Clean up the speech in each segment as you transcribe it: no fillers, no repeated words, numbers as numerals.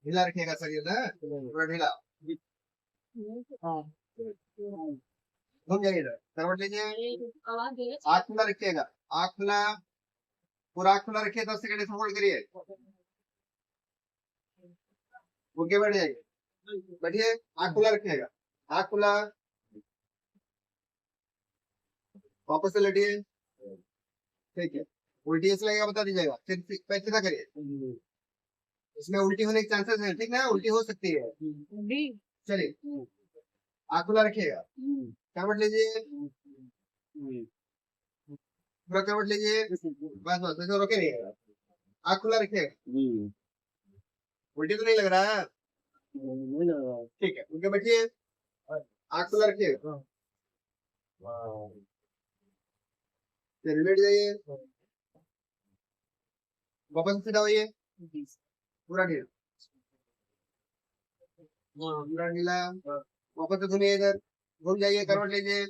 ढीला रखिएगा शरीर ना, पूरा ढीला। घूम जाइए इधर, करवट लीजिए, आँख खुला रखिएगा, आँख खुला, पूरा आँख खुला रखिए, 10 सेकंड इसमें होल्ड करिए, ओके बैठ जाइए, बैठिए, आँख खुला रखिएगा, आँख खुला, वापस से लेटिए, ठीक है, उल्टी ऐसे लगेगा बता दीजिएगा, फिर पैर सीधा करिए, इसमें उल्टी होने के चांसेस है, ठीक ना, उल्टी हो सकती है, चलिए, आँख खुला रखिएगा, करवट लीजिए, पूरा करवट लीजिए, बस बस ऐसे रोके रहिएगा, आँख खुला रखिएगा, उल्टी तो नहीं लग रहा है, ठीक है, उनके बैठिए, आँख खुला रखिएगा, फिर लेट जाइए, वापस सीधा होइए, पूरा ढीला, पूरा ढीला, वापस से घूमिए इधर, घूम जाइए, करवट लीजिए,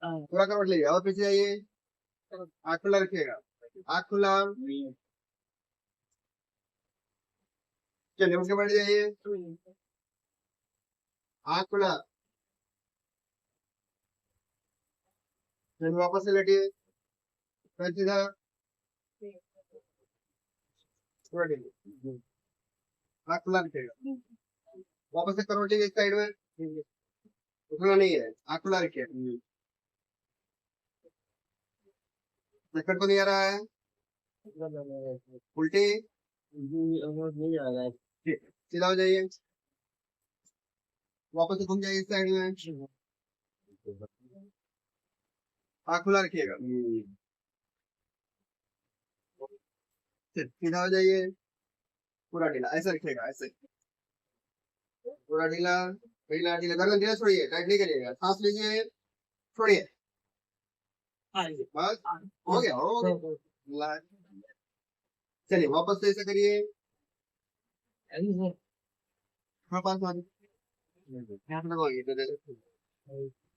पूरा करवट लीजिए, और पीछे जाइए, आँख खुला रखिएगा, आँख खुला, चलिए उसके बैठ जाइए, आँख खुला, फिर वापस से लेटिए, फिर सीधा, पूरा ढीला, आँख खुला रखिएगा, वापस से करवट लीजिए इस साइड में, उठना नहीं है, आँख खुला रखिए, चक्कर तो नहीं आ रहा है, उल्टी, सीधा हो जाइए, वापस से घूम जाइए इस साइड में, आँख खुला रखिएगा, सीधा हो जाइए, पूरा ढीला, ऐसे रखिएगा, ऐसे पूरा ढीला, ढीला ढीला, गर्दन ढीला छोड़िए, टाइट नहीं करिएगा, सांस लीजिए, छोड़िए, बस हो गया, चलिए वापस से ऐसे करिए,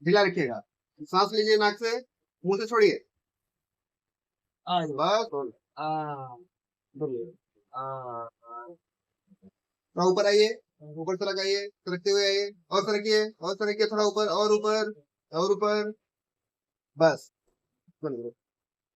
ढीला रखिएगा, सांस लीजिए नाक से, मुंह से छोड़िए, बस थोड़ा ऊपर आइए, ऊपर से लगाइए, सरकते हुए आइए, और सरकिए, थोड़ा ऊपर, और ऊपर, और ऊपर, बस